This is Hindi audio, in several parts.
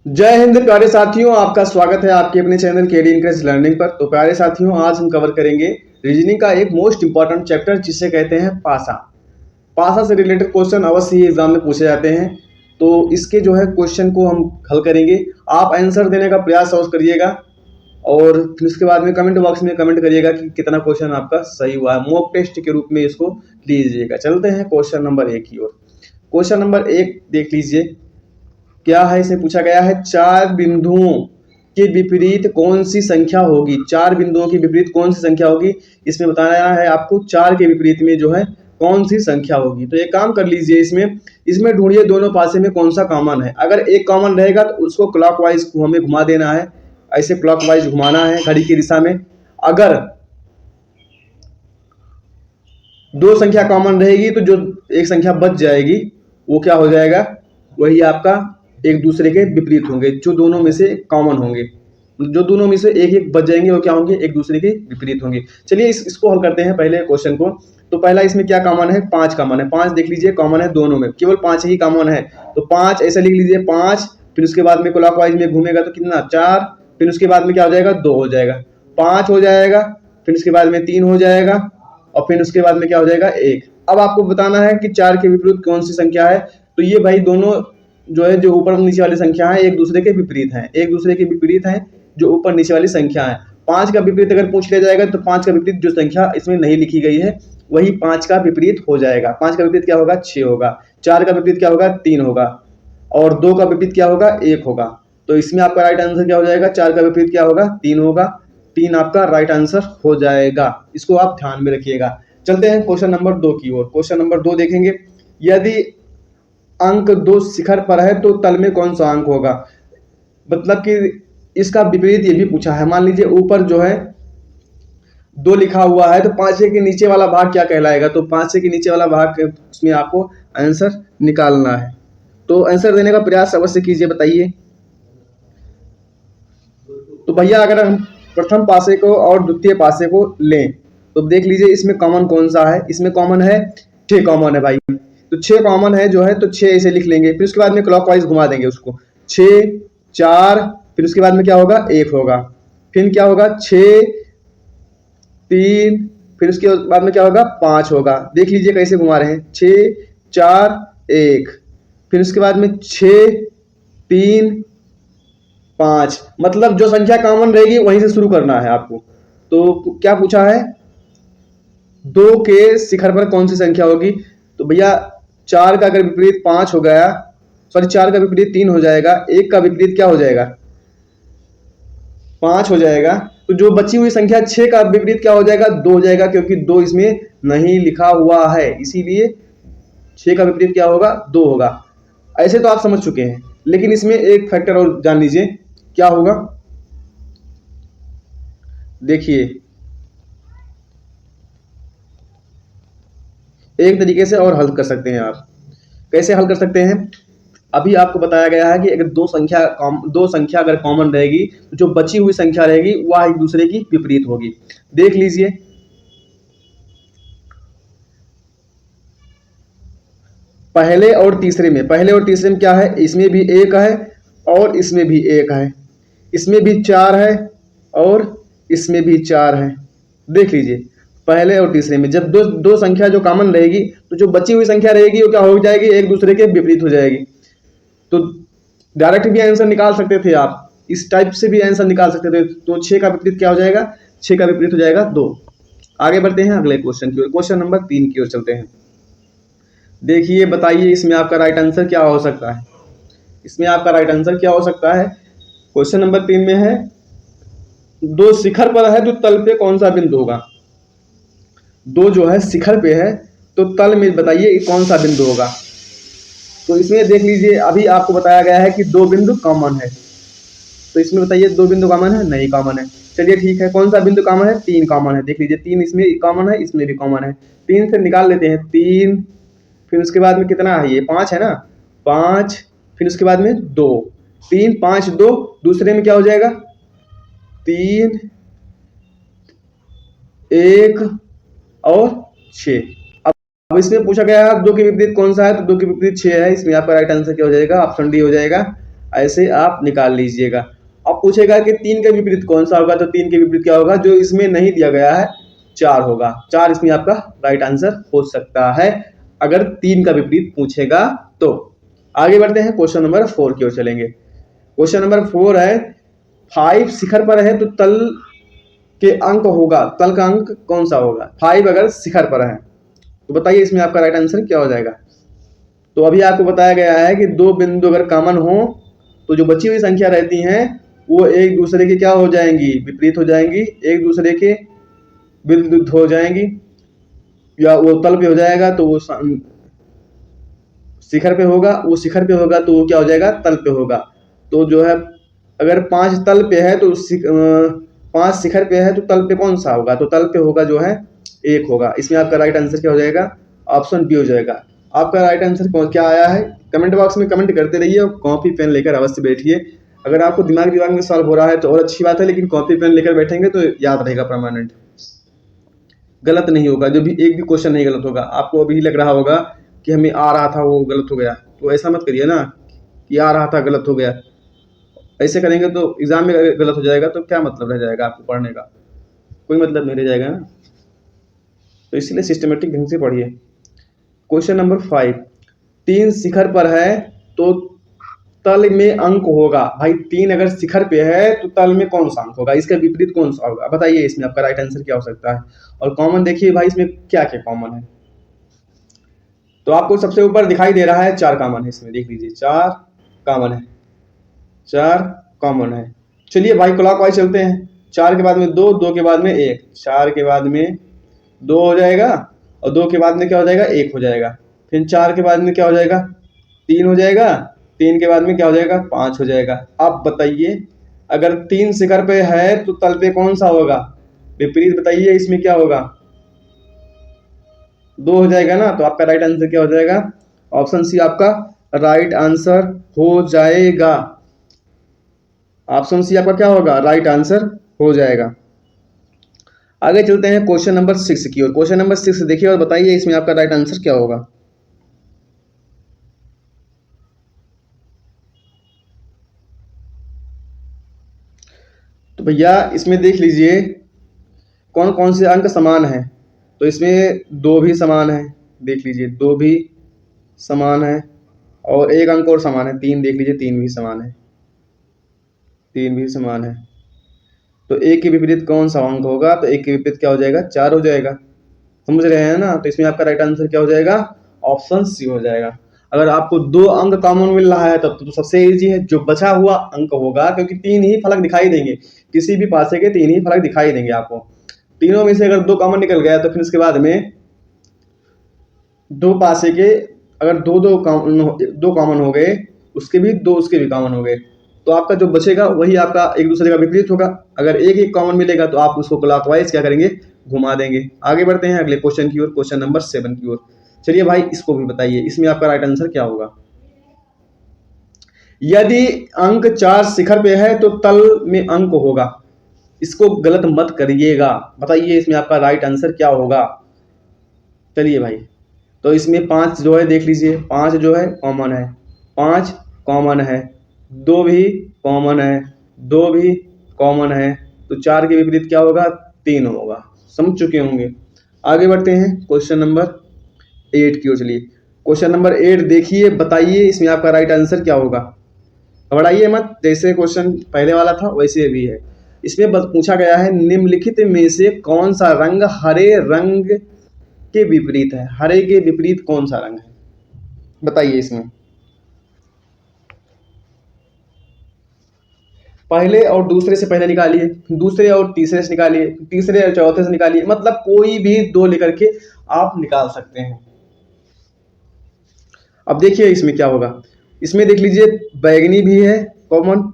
जय हिंद प्यारे साथियों, आपका स्वागत है आपके अपने चैनल केडी इंक्रेज लर्निंग पर। तो प्यारे साथियों, आज हम कवर करेंगे रीजनिंग का एक मोस्ट इंपॉर्टेंट चैप्टर जिसे कहते हैं पासा। पासा से रिलेटेड क्वेश्चन अवश्य ही एग्जाम में पूछे जाते हैं, तो इसके जो है क्वेश्चन को हम हल करेंगे। आप आंसर देने का प्रयास अवश्य करिएगा और फिर उसके बाद में कमेंट बॉक्स में कमेंट करिएगा कि कितना क्वेश्चन आपका सही हुआ है। मॉक टेस्ट के रूप में इसको लीजिएगा। चलते हैं क्वेश्चन नंबर 1 की ओर। क्वेश्चन नंबर 1 देख लीजिए, क्या है। इसे पूछा गया है, चार बिंदुओं के विपरीत कौन सी संख्या होगी। चार बिंदुओं के विपरीत कौन सी संख्या होगी, इसमें बताना है आपको। चार के विपरीत में जो है कौन सी संख्या होगी। तो एक काम कर लीजिए, इसमें ढूंढिए दोनों पासे में कौन सा कॉमन है। अगर एक कॉमन रहेगा तो उसको क्लॉकवाइज हमें घुमा देना है, ऐसे क्लॉकवाइज घुमाना है घड़ी की दिशा में। अगर दो संख्या कॉमन रहेगी तो जो एक संख्या बच जाएगी वो क्या हो जाएगा, वही आपका एक दूसरे के विपरीत होंगे। जो दोनों में से कॉमन होंगे, जो दोनों में से एक एक बच जाएंगे वो क्या होंगे, एक दूसरे के विपरीत होंगे। चलिए इसको हल करते हैं पहले क्वेश्चन को। तो पहला इसमें क्या कॉमन है, 5 कॉमन है। 5 देख लीजिए कॉमन है दोनों में, केवल 5 ही कॉमन है। तो 5 ऐसे लिख लीजिए 5, फिर उसके बाद में क्लॉकवाइज में घूमेगा तो कितना 4, फिर उसके बाद में क्या हो जाएगा 2 हो जाएगा, 5 हो जाएगा, फिर उसके बाद में 3 हो जाएगा और फिर उसके बाद में क्या हो जाएगा 1। अब आपको बताना है कि 4 के विपरीत कौन सी संख्या है। तो ये भाई दोनों जो है, जो ऊपर नीचे वाली संख्या है एक दूसरे के विपरीत हैं, एक दूसरे के विपरीत हैं जो ऊपर नीचे वाली संख्या है। 5 का विपरीत अगर पूछ लिया जाएगा तो 5 का विपरीत जो संख्या इसमें नहीं लिखी गई है वही 5 का विपरीत हो जाएगा। 5 का विपरीत क्या होगा 6 होगा, 4 का विपरीत क्या होगा 3 होगा और 2 का विपरीत क्या होगा 1 होगा। तो इसमें आपका राइट आंसर क्या हो जाएगा, 4 का विपरीत क्या होगा 3 होगा। 3 आपका राइट आंसर हो जाएगा, इसको आप ध्यान में रखिएगा। चलते हैं क्वेश्चन नंबर 2 की ओर। क्वेश्चन नंबर 2 देखेंगे, यदि अंक 2 शिखर पर है तो तल में कौन सा अंक होगा। मतलब कि इसका विपरीत ये भी पूछा है। मान लीजिए ऊपर जो है 2 लिखा हुआ है तो 5 के नीचे वाला भाग क्या कहलाएगा। तो 5 के नीचे वाला भाग, उसमें आपको आंसर निकालना है। तो आंसर देने का प्रयास अवश्य कीजिए, बताइए। तो भैया अगर हम प्रथम पासे को और द्वितीय पासे को लें तो देख लीजिए इसमें कॉमन कौन सा है। इसमें कॉमन है 6 कॉमन है भाई। तो 6 कॉमन है जो है, तो 6 ऐसे लिख लेंगे, फिर उसके बाद में क्लॉकवाइज घुमा देंगे उसको। 6 4, फिर उसके बाद में क्या होगा 1 होगा, फिर क्या होगा 6 3, फिर उसके बाद में क्या होगा 5 होगा। देख लीजिए कैसे घुमा रहे हैं, 6 4 1, फिर उसके बाद में 6 3 5। मतलब जो संख्या कॉमन रहेगी वहीं से शुरू करना है आपको। तो क्या पूछा है, 2 के शिखर पर कौन सी संख्या होगी। तो भैया 4 का अगर विपरीत 5 हो गया, सॉरी 4 का विपरीत 3 हो जाएगा, 1 का विपरीत क्या हो जाएगा 5 हो जाएगा। तो जो बची हुई संख्या 6 का विपरीत क्या हो जाएगा 2 हो जाएगा, क्योंकि 2 इसमें नहीं लिखा हुआ है, इसीलिए 6 का विपरीत क्या होगा 2 होगा। ऐसे तो आप समझ चुके हैं, लेकिन इसमें एक फैक्टर और जान लीजिए क्या होगा। देखिए एक तरीके से और हल कर सकते हैं आप। कैसे हल कर सकते हैं, अभी आपको बताया गया है कि अगर दो संख्या अगर कॉमन रहेगी तो जो बची हुई संख्या रहेगी वह एक दूसरे की विपरीत होगी। देख लीजिए, पहले और तीसरे में क्या है, इसमें भी 1 है और इसमें भी 1 है, इसमें भी 4 है और इसमें भी 4 है। देख लीजिए पहले और तीसरे में जब दो संख्या जो कॉमन रहेगी तो जो बची हुई संख्या रहेगी वो क्या हो जाएगी, एक दूसरे के विपरीत हो जाएगी। तो डायरेक्ट भी आंसर निकाल सकते थे आप, इस टाइप से भी आंसर निकाल सकते थे। तो 6 का विपरीत क्या हो जाएगा, 6 का विपरीत हो जाएगा 2। आगे बढ़ते हैं अगले क्वेश्चन की ओर। क्वेश्चन नंबर 3 की ओर चलते हैं। देखिए बताइए इसमें आपका राइट आंसर क्या हो सकता है। इसमें आपका राइट आंसर क्या हो सकता है, क्वेश्चन नंबर 3 में है 2 शिखर पर है तो तल पे कौन सा बिंदु होगा। 2 जो है शिखर पे है तो तल में बताइए कौन सा बिंदु होगा। तो इसमें देख लीजिए अभी आपको बताया गया है कि 2 बिंदु कॉमन है। तो इसमें बताइए 2 बिंदु कॉमन है, नहीं कॉमन है। चलिए ठीक है, कौन सा बिंदु कॉमन है, 3 कॉमन है। देख लीजिए 3 इसमें कॉमन है, इसमें भी कॉमन है। 3 से निकाल लेते हैं 3, फिर उसके बाद में कितना है, ये 5 है ना, 5, फिर उसके बाद में 2, 3 5 2, दूसरे में क्या हो जाएगा 3 1 और 6। अब इसमें पूछा गया है 2 के विपरीत कौन सा है, तो 2 के विपरीत 6 है। इसमें आपका राइट आंसर क्या हो जाएगा, ऑप्शन डी हो जाएगा। ऐसे आप निकाल लीजिएगा। अब पूछेगा कि 3 के विपरीत कौन सा होगा, तो 3 के विपरीत क्या होगा, जो इसमें नहीं दिया गया है 4 होगा। 4 इसमें आपका राइट आंसर हो सकता है अगर 3 का विपरीत पूछेगा तो। आगे बढ़ते हैं, क्वेश्चन नंबर 4 की ओर चलेंगे। क्वेश्चन नंबर 4 है 5 शिखर पर है तो तल के अंक होगा, तल का अंक कौन सा होगा। 5 अगर शिखर पर है तो बताइए इसमें आपका राइट आंसर क्या हो जाएगा। तो अभी आपको बताया गया है कि 2 बिंदु अगर कॉमन हो तो जो बची हुई संख्या रहती हैं वो एक दूसरे के क्या हो जाएंगी, विपरीत हो जाएंगी, एक दूसरे के विरुद्ध हो जाएंगी, या वो तल पे हो जाएगा तो वो शिखर पे होगा, वो शिखर पे होगा तो वो क्या हो जाएगा, तल पे होगा। तो जो है अगर 5 तल पे है तो 5 शिखर पे है तो तल पे कौन सा होगा, तो तल पे होगा जो है 1 होगा। इसमें आपका राइट आंसर क्या हो जाएगा, ऑप्शन बी हो जाएगा। आपका राइट आंसर क्या आया है कमेंट बॉक्स में कमेंट करते रहिए और कॉपी पेन लेकर अवश्य बैठिए। अगर आपको दिमाग में सॉल्व हो रहा है तो और अच्छी बात है, लेकिन कॉपी पेन लेकर बैठेंगे तो याद रहेगा परमानेंट, गलत नहीं होगा। जो भी एक भी क्वेश्चन नहीं गलत होगा। आपको अभी लग रहा होगा कि हमें आ रहा था वो गलत हो गया, तो ऐसा मत करिए ना कि आ रहा था गलत हो गया। ऐसे करेंगे तो एग्जाम में गलत हो जाएगा तो क्या मतलब रह जाएगा आपको पढ़ने का, कोई मतलब नहीं रह जाएगा ना। तो इसलिए सिस्टमेटिक ढंग से पढ़िए। क्वेश्चन नंबर 5, 3 शिखर पर है तो तल में अंक होगा। भाई 3 अगर शिखर पे है तो तल में कौन सा अंक होगा, इसका विपरीत कौन सा होगा, बताइए इसमें आपका राइट आंसर क्या हो सकता है। और कॉमन देखिए भाई इसमें क्या क्या कॉमन है। तो आपको सबसे ऊपर दिखाई दे रहा है 4 कॉमन है, इसमें देख लीजिए 4 कॉमन है, 4 कॉमन है। चलिए भाई क्लॉकवाइज चलते हैं। 4 के बाद में 2, 2 के बाद में 1, 4 के बाद में 2 हो जाएगा और 2 के बाद में क्या हो जाएगा, 1 हो जाएगा। फिर 4 के बाद में क्या हो जाएगा, 3 हो जाएगा। 3 के बाद में क्या हो जाएगा, 5 हो जाएगा। अब बताइए अगर 3 शिखर पे है तो तल पे कौन सा होगा, विपरीत बताइए इसमें क्या होगा, 2 हो जाएगा ना। तो आपका राइट आंसर क्या हो जाएगा, ऑप्शन सी आपका राइट आंसर हो जाएगा। ऑप्शन सी आपका क्या होगा, राइट आंसर हो जाएगा। आगे चलते हैं क्वेश्चन नंबर 6 की ओर। क्वेश्चन नंबर 6 देखिए और बताइए इसमें आपका राइट आंसर क्या होगा। तो भैया इसमें देख लीजिए कौन कौन से अंक समान है। तो इसमें 2 भी समान है, देख लीजिए 2 भी समान है, और एक अंक और समान है 3, देख लीजिए 3 भी समान है, 3 भी समान है। तो एक के विपरीत कौन सा अंक होगा, तो एक के विपरीत क्या हो जाएगा, 4 हो जाएगा। समझ रहे हैं ना। तो इसमें आपका राइट आंसर क्या हो जाएगा, ऑप्शन सी हो जाएगा। अगर आपको 2 अंक कॉमन मिल रहा है तब तो सबसे इजी है, जो बचा हुआ अंक होगा, क्योंकि 3 ही फलक दिखाई देंगे, किसी भी पासे के 3 ही फलक दिखाई देंगे आपको। तीनों में से अगर 2 कॉमन निकल गया तो फिर उसके बाद में 2 पासे के अगर दो कॉमन हो गए, उसके भी 2 उसके भी कॉमन हो गए, तो आपका जो बचेगा वही आपका एक दूसरे का विपरीत होगा। अगर एक एक कॉमन मिलेगा तो आप उसको क्लॉकवाइज क्या करेंगे, घुमा देंगे। आगे बढ़ते हैं अगले क्वेश्चन की ओर, क्वेश्चन नंबर 7 की ओर। चलिए भाई इसको भी बताइए इसमें आपका राइट आंसर क्या होगा। यदि अंक 4 शिखर पे है तो तल में अंक होगा, इसको गलत मत करिएगा। बताइए इसमें आपका राइट आंसर क्या होगा। चलिए भाई तो इसमें 5 जो है देख लीजिए, 5 जो है कॉमन है, 5 कॉमन है, 2 भी कॉमन है, 2 भी कॉमन है। तो 4 के विपरीत क्या होगा, 3 होगा। समझ चुके होंगे। आगे बढ़ते हैं क्वेश्चन नंबर 8 की ओर। चलिए क्वेश्चन नंबर 8 देखिए, बताइए इसमें आपका राइट आंसर क्या होगा। घबराइए मत, जैसे क्वेश्चन पहले वाला था वैसे भी है। इसमें पूछा गया है निम्नलिखित में से कौन सा रंग हरे रंग के विपरीत है। हरे के विपरीत कौन सा रंग है, बताइए इसमें। पहले और दूसरे से पहले निकालिए, दूसरे और तीसरे से निकालिए, तीसरे और चौथे से निकालिए, मतलब कोई भी 2 लेकर के आप निकाल सकते हैं। अब देखिए इसमें क्या होगा। इसमें देख लीजिए बैगनी भी है कॉमन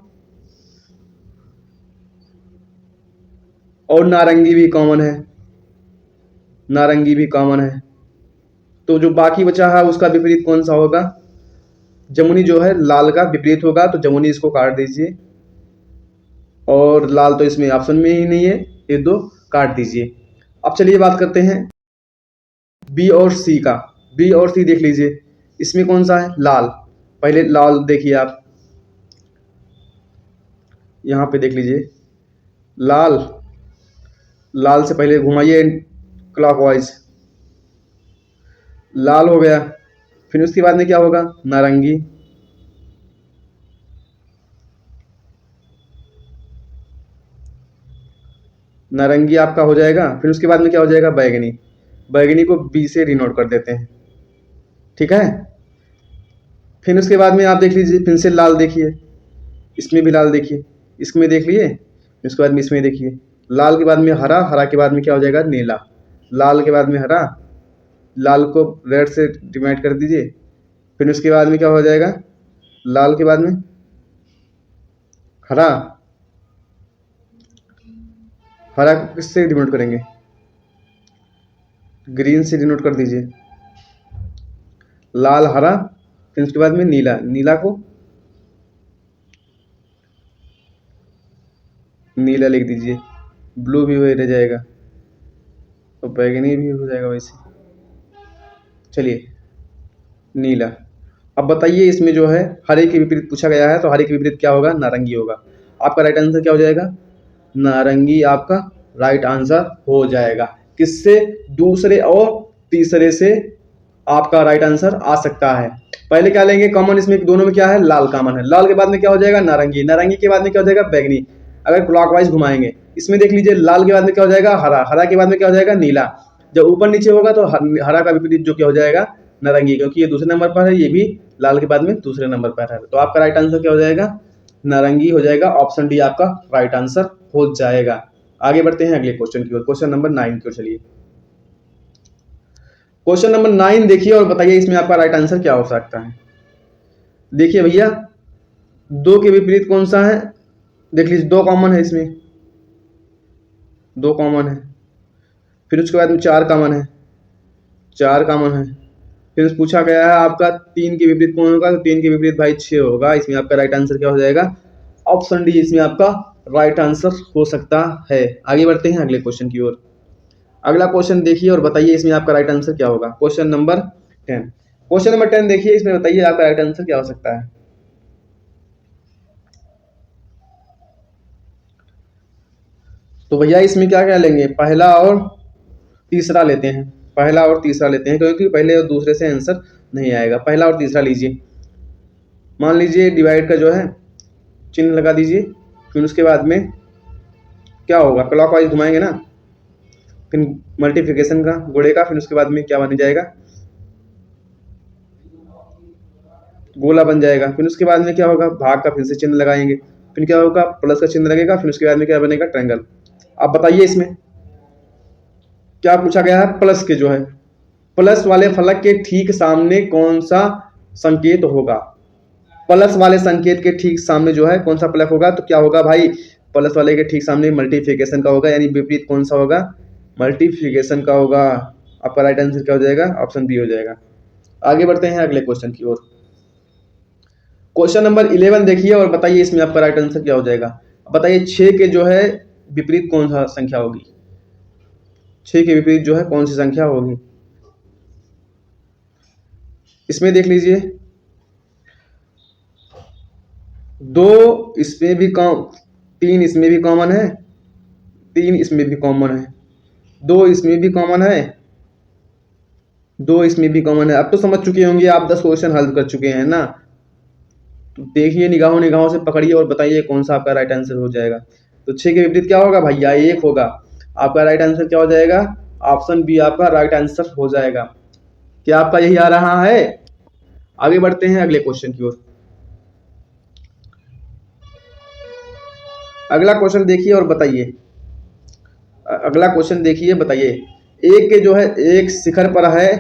और नारंगी भी कॉमन है, नारंगी भी कॉमन है। तो जो बाकी बचा है उसका विपरीत कौन सा होगा, जमुनी जो है लाल का विपरीत होगा, तो जमुनी इसको काट दीजिए। और लाल तो इसमें ऑप्शन में ही नहीं है, ये 2 काट दीजिए। अब चलिए बात करते हैं बी और सी का। बी और सी देख लीजिए, इसमें कौन सा है, लाल। पहले लाल देखिए आप, यहाँ पे देख लीजिए, लाल, लाल से पहले घुमाइए क्लॉकवाइज, लाल हो गया। फिर उसके बाद में क्या होगा, नारंगी, नारंगी आपका हो जाएगा। फिर उसके बाद में क्या हो जाएगा, बैगनी, बैगनी को बी से डिनोट कर देते हैं, ठीक है। फिर उसके बाद में आप देख लीजिए, फिर से लाल देखिए, इसमें भी लाल देखिए, इसमें देख लिए, उसके बाद में इसमें देखिए, लाल के बाद में हरा, हरा के बाद में क्या हो जाएगा, नीला, लाल के बाद में हरा, लाल को रेड से डिवाइड कर दीजिए। फिर उसके बाद में क्या हो जाएगा, लाल के बाद में हरा, हरा को किससे डिनोट करेंगे, ग्रीन से डिनोट कर दीजिए, लाल हरा। फिर उसके बाद में नीला, नीला को नीला लिख दीजिए, ब्लू भी हो जाएगा, तो बैगनी भी हो जाएगा वैसे, चलिए नीला। अब बताइए इसमें जो है हरे के विपरीत पूछा गया है, तो हरे के विपरीत क्या होगा, नारंगी होगा। आपका राइट आंसर क्या हो जाएगा, नारंगी आपका राइट आंसर हो जाएगा। किससे, दूसरे और तीसरे से आपका राइट आंसर आ सकता है। पहले क्या लेंगे कॉमन, इसमें दोनों में क्या है, लाल कॉमन है, लाल के बाद में क्या हो जाएगा, नारंगी, नारंगी के बाद में क्या हो जाएगा, बैगनी। अगर क्लॉकवाइज घुमाएंगे, इसमें देख लीजिए, लाल के बाद में क्या हो जाएगा, हरा, हरा के बाद में क्या हो जाएगा, नीला। जब ऊपर नीचे होगा तो हरा का विपरीत जो क्या हो जाएगा, नारंगी, क्योंकि ये दूसरे नंबर पर है, ये भी लाल के बाद में दूसरे नंबर पर है। तो आपका राइट आंसर क्या हो जाएगा, नारंगी हो जाएगा। ऑप्शन डी आपका राइट आंसर हो जाएगा। आगे बढ़ते हैं अगले क्वेश्चन की ओर, क्वेश्चन नंबर 9 की ओर चलिए। क्वेश्चन नंबर 9 देखिए और बताइए इसमें आपका राइट आंसर क्या हो सकता है। देखिए भैया, दो के विपरीत कौन सा है, देख लीजिए, दो कॉमन है इसमें, दो कॉमन है। फिर उसके बाद में चार कॉमन है, चार कॉमन है। फिर पूछा गया है आपका तीन के विपरीत कौन होगा, तो तीन के विपरीत भाई 6 होगा। इसमें आपका राइट आंसर क्या हो जाएगा, ऑप्शन डी इसमें आपका राइट आंसर हो सकता है। आगे बढ़ते हैं अगले क्वेश्चन की ओर। अगला क्वेश्चन देखिए और बताइए इसमें आपका राइट आंसर क्या होगा। क्वेश्चन नंबर 10, क्वेश्चन नंबर 10 देखिए, इसमें बताइए आपका राइट आंसर क्या हो सकता है। तो भैया इसमें क्या क्या लेंगे, पहला और तीसरा लेते हैं, पहला और तीसरा लेते हैं, क्योंकि पहले और दूसरे से आंसर नहीं आएगा। पहला और तीसरा लीजिए, मान लीजिए डिवाइड का जो है चिन्ह लगा दीजिए। फिर उसके बाद में क्या होगा, क्लॉकवाइज घुमाएंगे ना, फिर मल्टीप्लिकेशन का गुणे का, फिर उसके बाद में क्या बन जाएगा, गोला बन जाएगा। फिर उसके बाद में क्या होगा, भाग का फिर से चिन्ह लगाएंगे, फिर क्या होगा, प्लस का चिन्ह लगेगा। फिर उसके बाद में क्या बनेगा, ट्रायंगल। अब बताइए इसमें क्या पूछा गया है, प्लस के जो है, प्लस वाले फलक के ठीक सामने कौन सा संकेत होगा। प्लस वाले संकेत के ठीक सामने जो है कौन सा फलक होगा, तो क्या होगा भाई, प्लस वाले के ठीक सामने मल्टीप्लिकेशन का होगा, यानी विपरीत कौन सा होगा, मल्टीप्लिकेशन का होगा। आपका राइट आंसर क्या हो जाएगा, ऑप्शन बी हो जाएगा। आगे बढ़ते हैं अगले क्वेश्चन की ओर। क्वेश्चन नंबर 11 देखिए और बताइए इसमें आपका राइट आंसर क्या हो जाएगा। बताइए 6 के जो है विपरीत कौन सा संख्या होगी, 6 के विपरीत जो है कौन सी संख्या होगी। इसमें देख लीजिए, दो इसमें भी कॉम, तीन इसमें भी कॉमन है, तीन इसमें भी कॉमन है, दो इसमें भी कॉमन है, दो इसमें भी कॉमन है। अब तो समझ चुके होंगे आप, 10 क्वेश्चन हल कर चुके हैं ना। तो देखिए निगाहों निगाहों से पकड़िए और बताइए कौन सा आपका राइट आंसर हो जाएगा। तो 6 के विपरीत क्या होगा भैया, 1 होगा। आपका राइट आंसर क्या हो जाएगा, ऑप्शन बी आपका राइट आंसर हो जाएगा। क्या आपका यही आ रहा है। आगे बढ़ते हैं अगले क्वेश्चन की ओर। अगला क्वेश्चन देखिए और बताइए, अगला क्वेश्चन देखिए बताइए, एक के जो है एक शिखर पर है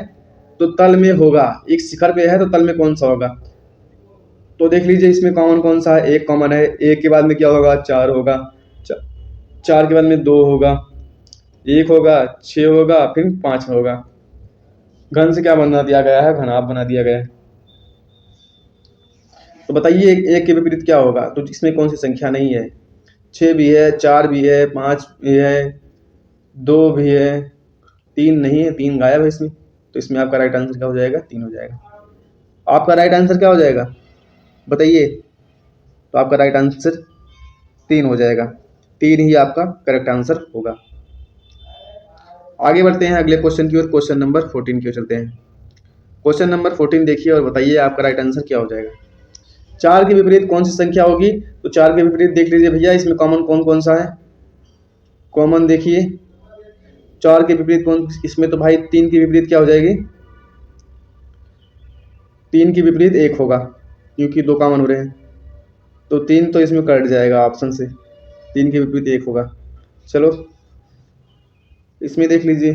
तो तल में होगा, एक शिखर पे है तो तल में कौन सा होगा। तो देख लीजिए इसमें कॉमन कौन सा है, एक कॉमन है, एक के बाद में क्या होगा, 4 होगा, चार के बाद में 2 होगा, 1 होगा, 6 होगा, फिर 5 होगा। घन से क्या बना दिया गया है, घनाभ बना दिया गया है। तो बताइए एक के विपरीत क्या होगा, तो इसमें कौन सी संख्या नहीं है, 6 भी है, 4 भी है, 5 भी है, 2 भी है, 3 नहीं है, 3 गायब है इसमें। तो इसमें आपका राइट आंसर क्या हो जाएगा, 3 हो जाएगा। आपका राइट आंसर क्या हो जाएगा बताइए। तो आपका राइट आंसर 3 हो जाएगा। 3 ही आपका करेक्ट आंसर होगा। आगे बढ़ते हैं अगले क्वेश्चन की ओर। क्वेश्चन नंबर 14 की ओर चलते हैं। क्वेश्चन नंबर 14 देखिए और बताइए आपका राइट आंसर क्या हो जाएगा। 4 के विपरीत कौन सी संख्या होगी? तो 4 के विपरीत देख लीजिए भैया, इसमें कॉमन कौन कौन सा है। कॉमन देखिए 4 के विपरीत कौन, इसमें तो भाई 3 के विपरीत क्या हो जाएगी? 3 के विपरीत 1 होगा, क्योंकि 2 कॉमन हो रहे हैं, तो 3 तो इसमें कट जाएगा ऑप्शन से। 3 के विपरीत 1 होगा। चलो इसमें देख लीजिए,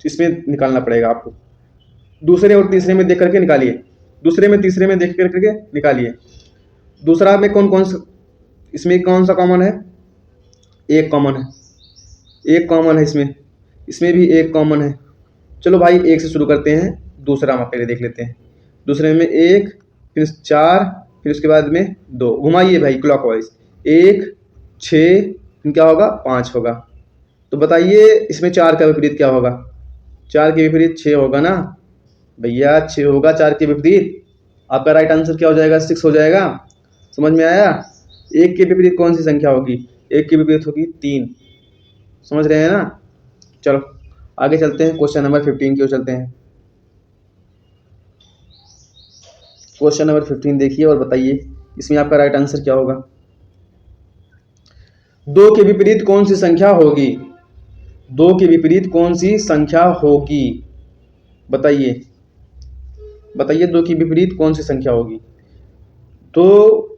इसमें निकालना पड़ेगा आपको। दूसरे और तीसरे में देख करके निकालिए। दूसरे में तीसरे में देख करके निकालिए। दूसरा में कौन कौन सा, इसमें कौन सा कॉमन है? 1 कॉमन है। 1 कॉमन है इसमें भी 1 कॉमन है। चलो भाई 1 से शुरू करते हैं। दूसरा हम पहले देख लेते हैं। दूसरे में 1, फिर 4, फिर उसके बाद में 2। घुमाइए भाई क्लॉकवाइज। 1, 6, फिर क्या होगा? 5 होगा। तो बताइए इसमें 4 का विपरीत क्या होगा? 4 के विपरीत 6 होगा ना भैया, 6 होगा 4 के विपरीत। आपका राइट आंसर क्या हो जाएगा? 6 हो जाएगा। समझ में आया? 1 के विपरीत कौन सी संख्या होगी? 1 के विपरीत होगी 3। समझ रहे हैं ना? चलो आगे चलते हैं, क्वेश्चन नंबर 15 की ओर चलते हैं। क्वेश्चन नंबर 15 देखिए और बताइए इसमें आपका राइट आंसर क्या होगा। 2 के विपरीत कौन सी संख्या होगी? 2 के विपरीत कौन सी संख्या होगी? बताइए बताइए 2 के विपरीत कौन सी संख्या होगी? तो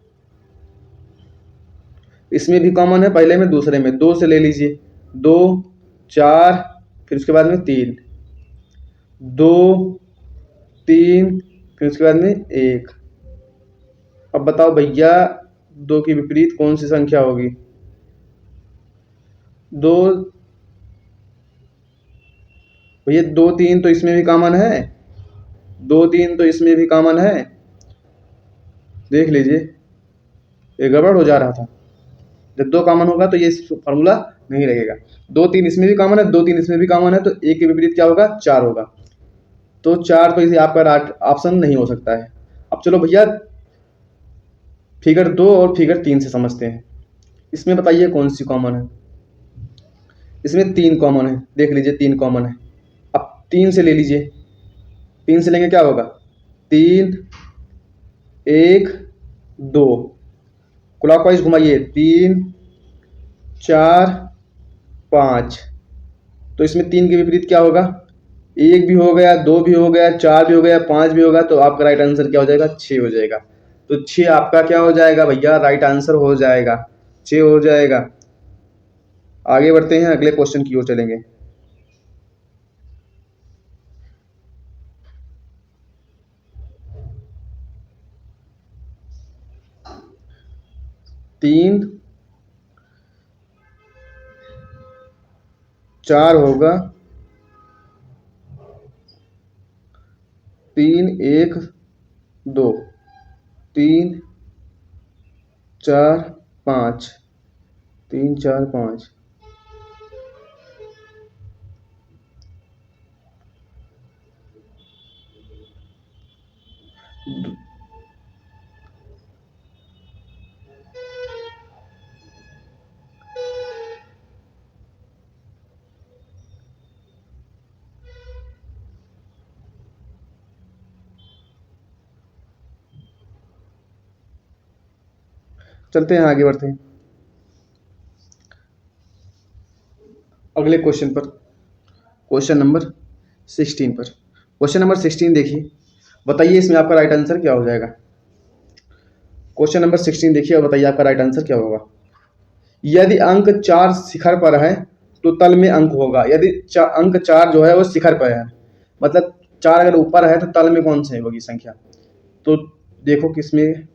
इसमें भी कॉमन है, पहले में दूसरे में 2 से ले लीजिए। 2, 4, फिर उसके बाद में 3, 2, 3, फिर उसके बाद में 1। अब बताओ भैया 2 के विपरीत कौन सी संख्या होगी? 2 भैया 2, 3 तो इसमें भी कॉमन है। 2, 3 तो इसमें भी कॉमन है। देख लीजिए, ये गड़बड़ हो जा रहा था। जब 2 कॉमन होगा तो ये फॉर्मूला नहीं रहेगा। 2, 3 इसमें भी कॉमन है, 2, 3 इसमें भी कॉमन है, तो 1 के विपरीत क्या होगा? 4 होगा। तो 4 तो इसे आपका ऑप्शन नहीं हो सकता है। अब चलो भैया फिगर 2 और फिगर 3 से समझते हैं। इसमें बताइए कौन सी कॉमन है? इसमें 3 कॉमन है। देख लीजिए 3 कॉमन है। अब 3 से ले लीजिए। 3 से लेंगे क्या होगा? 3, 1, 2। क्लॉकवाइज घुमाइए। 3, 4, 5। तो इसमें 3 के विपरीत क्या होगा? 1 भी हो गया, 2 भी हो गया, 4 भी हो गया, 5 भी होगा। तो आपका राइट आंसर क्या हो जाएगा? 6 हो जाएगा। तो 6 आपका क्या हो जाएगा भैया? राइट आंसर हो जाएगा, 6 हो जाएगा। आगे बढ़ते हैं, अगले क्वेश्चन की ओर चलेंगे। तीन 4 होगा, 3, 1, 2, 3, 4, 5, 3, 4, 5। चलते हैं आगे बढ़ते हैं अगले क्वेश्चन पर। क्वेश्चन नंबर 16 पर। क्वेश्चन नंबर 16 देखिए, बताइए इसमें आपका राइट आंसर क्या हो जाएगा। क्वेश्चन नंबर 16 देखिए और बताइए आपका राइट आंसर क्या होगा। यदि अंक 4 शिखर पर है तो तल में अंक होगा। यदि अंक 4 जो है वो शिखर पर है, मतलब 4 अगर ऊपर है तो तल में कौन सी होगी संख्या? तो देखो किसमें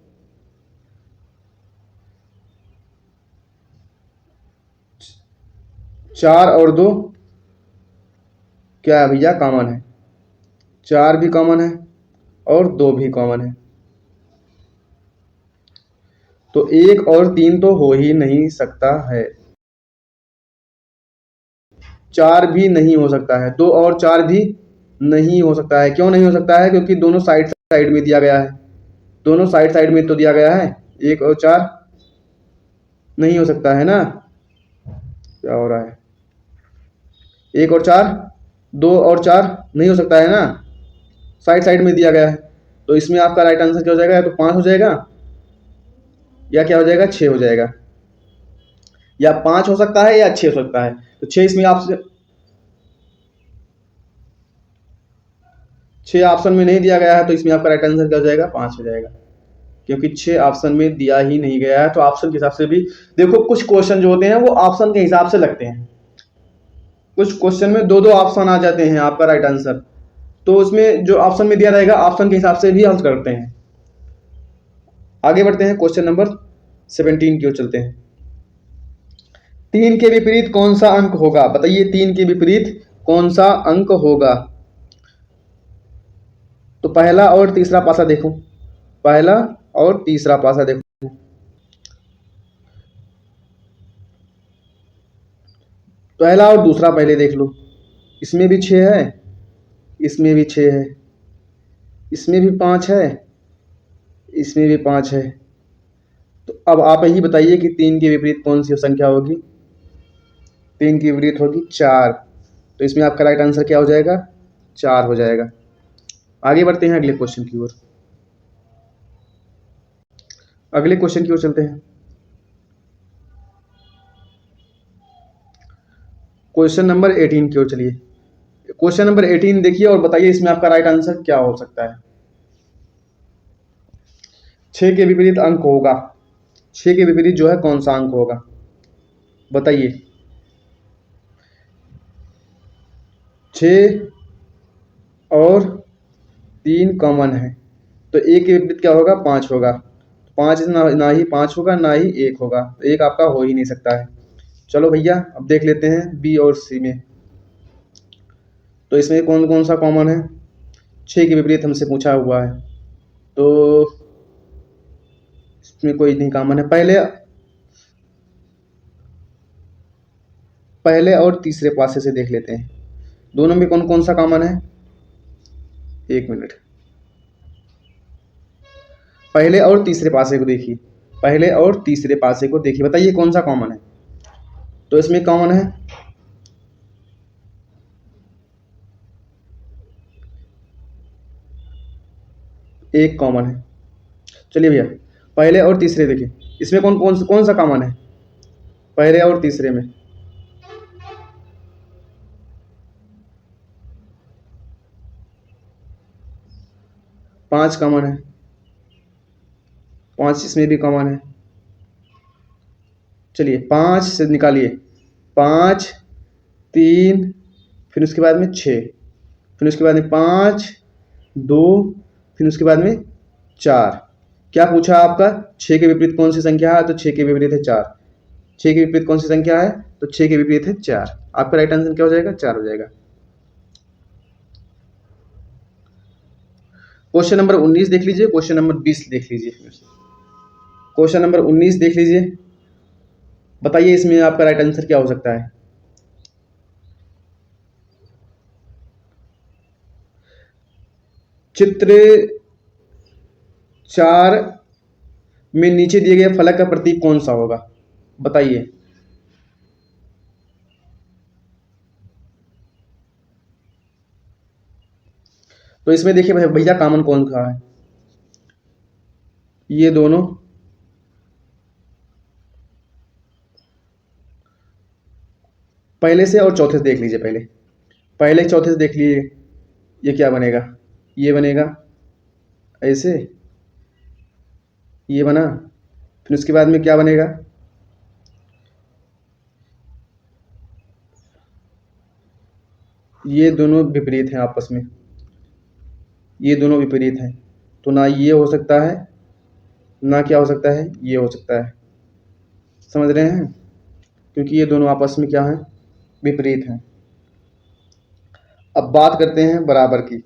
4 और 2 क्या है भैया? कॉमन है। 4 भी कॉमन है और 2 भी कॉमन है, तो 1 और 3 तो हो ही नहीं सकता है। 4 भी नहीं हो सकता है, 2 और 4 भी नहीं हो सकता है। क्यों नहीं हो सकता है? क्योंकि दोनों साइड साइड में दिया गया है। दोनों साइड साइड में तो दिया गया है। 1 और 4 नहीं हो सकता है ना, क्या हो रहा है? 1 और 4, 2 और 4 नहीं हो सकता है ना, साइड साइड में दिया गया है। तो इसमें आपका राइट आंसर क्या हो जाएगा? या तो 5 हो जाएगा या क्या हो जाएगा, 6 हो जाएगा। या 5 हो सकता है या 6 हो सकता है। तो 6 इसमें आपसे 6 ऑप्शन में नहीं दिया गया है, तो इसमें आपका राइट आंसर क्या हो जाएगा? 5 हो जाएगा, क्योंकि 6 ऑप्शन में दिया ही नहीं गया है। तो ऑप्शन के हिसाब से भी देखो, कुछ क्वेश्चन जो होते हैं वो ऑप्शन के हिसाब से लगते हैं। कुछ क्वेश्चन में दो दो ऑप्शन आ जाते हैं आपका राइट आंसर, तो उसमें जो ऑप्शन में दिया रहेगा ऑप्शन के हिसाब से भी हम करते हैं। आगे बढ़ते हैं, क्वेश्चन नंबर 17 की ओर चलते हैं। 3 के विपरीत कौन सा अंक होगा? बताइए, 3 के विपरीत कौन सा अंक होगा? तो पहला और तीसरा पासा देखो, पहला और तीसरा पासा देखो। पहला और दूसरा पहले देख लो, इसमें भी 6 है, इसमें भी 6 है, इसमें भी 5 है, इसमें भी 5 है। तो अब आप ही बताइए कि 3 के विपरीत कौन सी संख्या होगी? 3 की विपरीत होगी 4। तो इसमें आपका राइट आंसर क्या हो जाएगा? 4 हो जाएगा। आगे बढ़ते हैं अगले क्वेश्चन की ओर। अगले क्वेश्चन की ओर चलते हैं। क्वेश्चन नंबर 18 की ओर चलिए। क्वेश्चन नंबर 18 देखिए और बताइए इसमें आपका राइट आंसर क्या हो सकता है। 6 के विपरीत अंक होगा, 6 के विपरीत जो है कौन सा अंक होगा? बताइए। 6 और 3 कॉमन है, तो 1 के विपरीत क्या होगा? 5 होगा। 5 ना ही 5 होगा ना ही 1 होगा, तो 1 आपका हो ही नहीं सकता है। चलो भैया, अब देख लेते हैं बी और सी में। तो इसमें कौन कौन सा कॉमन है? 6 के विपरीत हमसे पूछा हुआ है, तो इसमें कोई नहीं कॉमन है। पहले और तीसरे पासे से देख लेते हैं, दोनों में कौन कौन सा कॉमन है। 1 मिनट, पहले और तीसरे पासे को देखिए, पहले और तीसरे पासे को देखिए, बताइए कौन सा कॉमन है। तो इसमें कॉमन है 1 कॉमन है। चलिए भैया, पहले और तीसरे देखिए, इसमें कौन सा कॉमन है पहले और तीसरे में? 5 कॉमन है, 5 इसमें भी कॉमन है। चलिए 5 से निकालिए, 5, 3, फिर उसके बाद में 6, फिर उसके बाद में 5, 2, फिर उसके बाद में 4। क्या पूछा आपका? 6 के विपरीत कौन सी संख्या है? तो 6 के विपरीत है 4। 6 के विपरीत कौन सी संख्या है? तो 6 के विपरीत है 4। आपका राइट आंसर क्या हो जाएगा? 4 हो जाएगा। क्वेश्चन नंबर 19 देख लीजिए, क्वेश्चन नंबर 20 देख लीजिए। क्वेश्चन नंबर 19 देख लीजिए, बताइए इसमें आपका राइट आंसर क्या हो सकता है। चित्र 4 में नीचे दिए गए फलक का प्रतीक कौन सा होगा? बताइए। तो इसमें देखिए भैया कॉमन कौन सा है? ये दोनों, पहले से और चौथे से देख लीजिए। पहले पहले चौथे से देख लीजिए, ये क्या बनेगा? ये बनेगा ऐसे, ये बना, फिर उसके बाद में क्या बनेगा? ये दोनों विपरीत हैं आपस में, ये दोनों विपरीत हैं, तो ना ये हो सकता है ना क्या हो सकता है, ये हो सकता है। समझ रहे हैं? क्योंकि ये दोनों आपस में क्या हैं? विपरीत हैं। अब बात करते हैं बराबर की।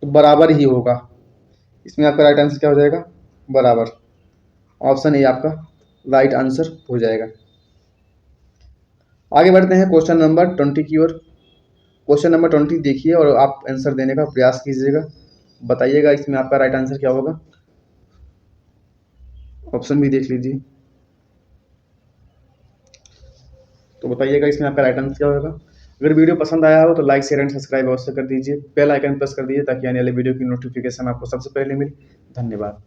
तो बराबर ही होगा, इसमें आपका राइट आंसर क्या हो जाएगा? बराबर। ऑप्शन ए आपका राइट आंसर हो जाएगा। आगे बढ़ते हैं क्वेश्चन नंबर 20 की ओर। क्वेश्चन नंबर 20 देखिए और आप आंसर देने का प्रयास कीजिएगा। बताइएगा इसमें आपका राइट आंसर क्या होगा। ऑप्शन भी देख लीजिए। तो बताइएगा इसमें आपका राइट आंसर क्या होगा। अगर वीडियो पसंद आया हो तो लाइक शेयर एंड सब्सक्राइब अवश्य कर दीजिए। बेल आइकन प्रेस कर दीजिए ताकि आने वाले वीडियो की नोटिफिकेशन आपको सबसे पहले मिले। धन्यवाद।